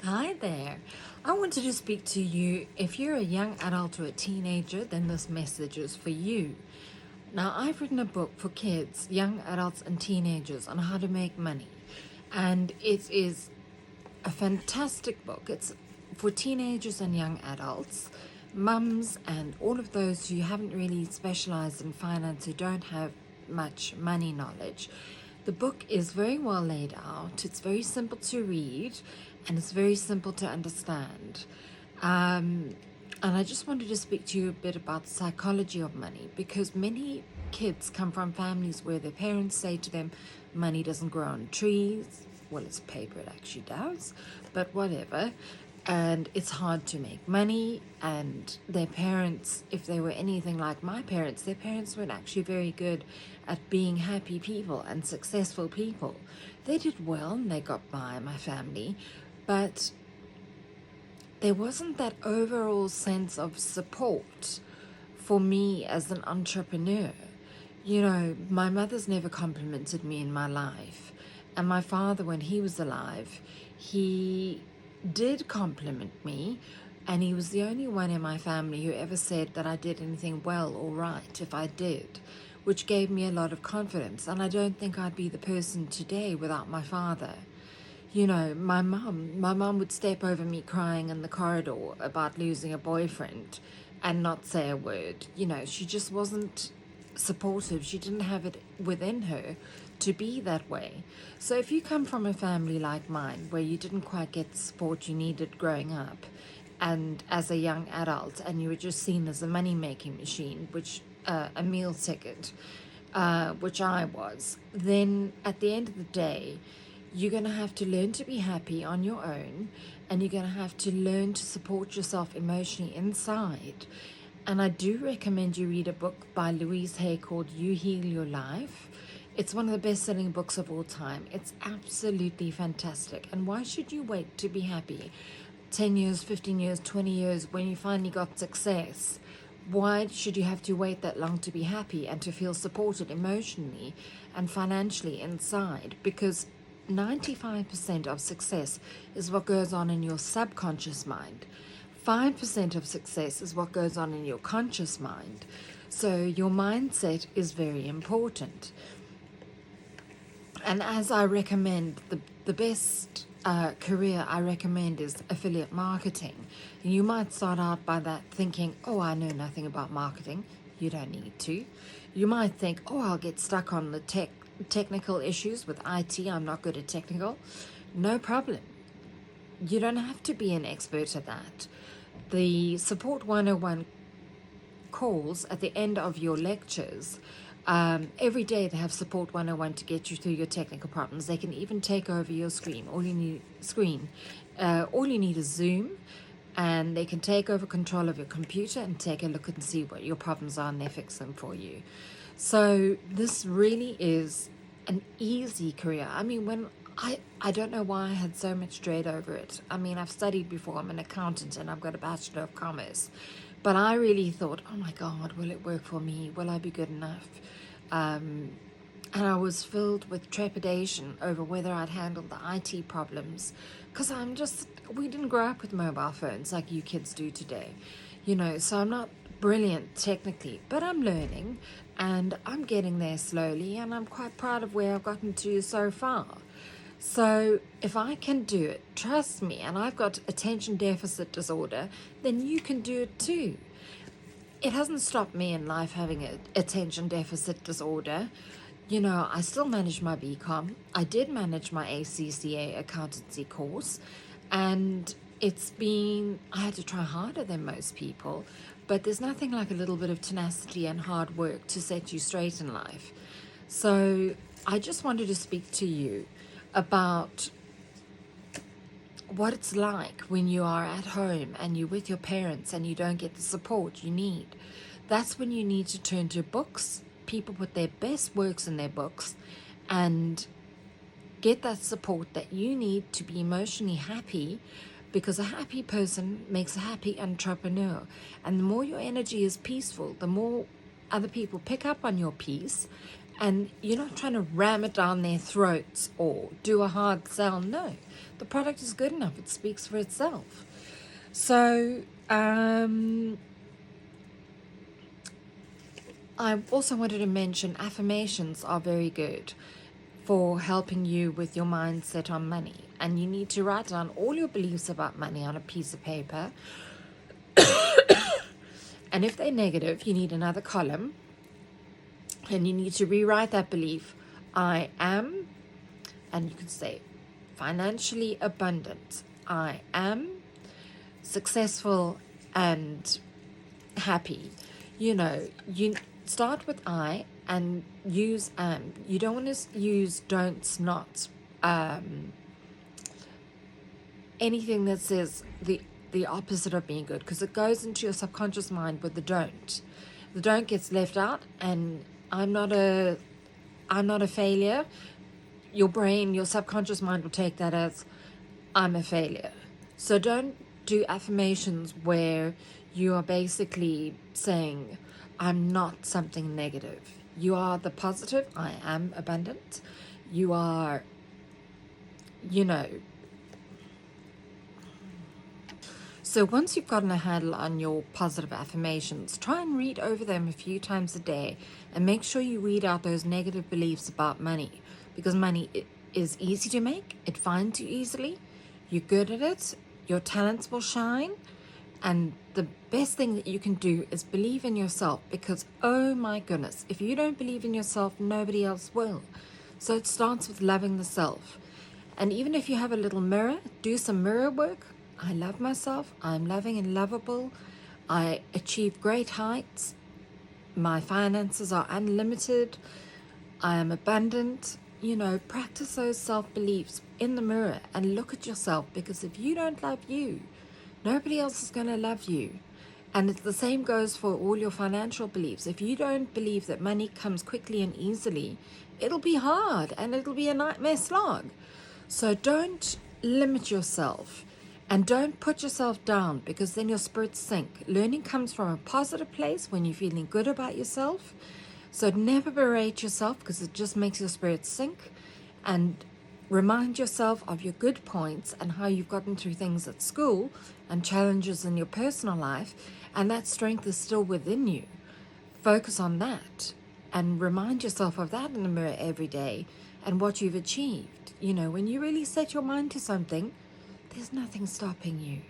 Hi there. I wanted to speak to you. If you're a young adult or a teenager, then this message is for you. Now, I've written a book for kids, young adults, and teenagers on how to make money. And it is a fantastic book. It's for teenagers and young adults, mums, and all of those who haven't really specialized in finance, who don't have much money knowledge. The book is very well laid out, it's very simple to read, and it's very simple to understand. And I just wanted to speak to you a bit about the psychology of money, because many kids come from families where their parents say to them, money doesn't grow on trees. Well, it's paper, it actually does, but whatever. And it's hard to make money. And their parents, if they were anything like my parents, their parents weren't actually very good at being happy people and successful people. They did well and they got by, my family, but there wasn't that overall sense of support for me as an entrepreneur. You know, my mother's never complimented me in my life. And my father, when he was alive, he did compliment me. And he was the only one in my family who ever said that I did anything well or right if I did, which gave me a lot of confidence. And I don't think I'd be the person today without my father. You know, my mum would step over me crying in the corridor about losing a boyfriend and not say a word. You know, she just wasn't supportive. She didn't have it within her to be that way. So if you come from a family like mine, where you didn't quite get the support you needed growing up, and as a young adult, and you were just seen as a money-making machine, which a meal ticket, which I was, then at the end of the day, you're going to have to learn to be happy on your own, and you're going to have to learn to support yourself emotionally inside. And I do recommend you read a book by Louise Hay called You Heal Your Life. It's one of the best-selling books of all time. It's absolutely fantastic. And why should you wait to be happy? 10 years, 15 years, 20 years, when you finally got success. Why should you have to wait that long to be happy and to feel supported emotionally and financially inside? Because 95% of success is what goes on in your subconscious mind. 5% of success is what goes on in your conscious mind. So your mindset is very important. And as I recommend, the best career I recommend is affiliate marketing. And you might start out by that thinking, oh, I know nothing about marketing. You don't need to. You might think, oh, I'll get stuck on the technical issues with IT. I'm not good at technical. No problem. You don't have to be an expert at that. The Support 101 calls at the end of your lectures, every day they have Support 101 to get you through your technical problems. They can even take over your screen. All you need is Zoom, and they can take over control of your computer and take a look and see what your problems are, and they fix them for you. So this really is an easy career. I mean, when I don't know why I had so much dread over it. I mean, I've studied before. I'm an accountant and I've got a Bachelor of Commerce. But I really thought, oh my God, will it work for me? Will I be good enough? And I was filled with trepidation over whether I'd handle the IT problems. Because we didn't grow up with mobile phones like you kids do today. You know, so I'm not brilliant technically, but I'm learning and I'm getting there slowly, and I'm quite proud of where I've gotten to so far. So if I can do it, trust me, and I've got attention deficit disorder, then you can do it too. It hasn't stopped me in life having an attention deficit disorder. You know, I still manage my BCom. I did manage my ACCA accountancy course, and I had to try harder than most people, but there's nothing like a little bit of tenacity and hard work to set you straight in life. So I just wanted to speak to you about what it's like when you are at home and you're with your parents and you don't get the support you need. That's when you need to turn to books. People put their best works in their books and get that support that you need to be emotionally happy, because a happy person makes a happy entrepreneur. And the more your energy is peaceful, the more other people pick up on your peace, And you're not trying to ram it down their throats or do a hard sell. No, the product is good enough. It speaks for itself. So I also wanted to mention affirmations are very good for helping you with your mindset on money. And you need to write down all your beliefs about money on a piece of paper. And if they're negative, you need another column. And you need to rewrite that belief. I am, and you can say, financially abundant. I am successful and happy. You start with I and use am. You don't want to use don'ts, nots, anything that says the opposite of being good, because it goes into your subconscious mind with the don't. The don't gets left out, and I'm not a failure. Your brain, your subconscious mind will take that as I'm a failure. So don't do affirmations where you are basically saying I'm not something negative. You are the positive. I am abundant. You are, So once you've gotten a handle on your positive affirmations, try and read over them a few times a day and make sure you weed out those negative beliefs about money, because money is easy to make. It finds you easily. You're good at it. Your talents will shine. And the best thing that you can do is believe in yourself, because, oh my goodness, if you don't believe in yourself, nobody else will. So it starts with loving the self. And even if you have a little mirror, do some mirror work. I love myself. I'm loving and lovable. I achieve great heights. My finances are unlimited. I am abundant. Practice those self-beliefs in the mirror and look at yourself, because if you don't love you, nobody else is going to love you. And the same goes for all your financial beliefs. If you don't believe that money comes quickly and easily, it'll be hard and it'll be a nightmare slog. So don't limit yourself. And don't put yourself down, because then your spirits sink. Learning comes from a positive place when you're feeling good about yourself. So never berate yourself, because it just makes your spirits sink. And remind yourself of your good points and how you've gotten through things at school and challenges in your personal life. And that strength is still within you. Focus on that and remind yourself of that in the mirror every day and what you've achieved. When you really set your mind to something, there's nothing stopping you.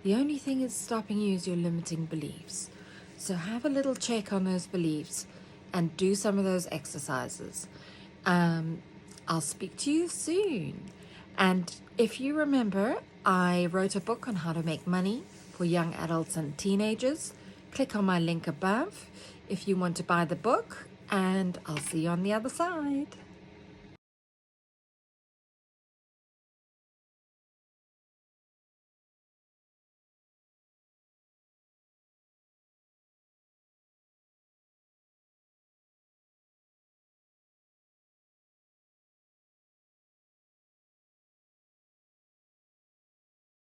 The only thing that's stopping you is your limiting beliefs. So have a little check on those beliefs and do some of those exercises. I'll speak to you soon. And if you remember, I wrote a book on how to make money for young adults and teenagers. Click on my link above if you want to buy the book, and I'll see you on the other side.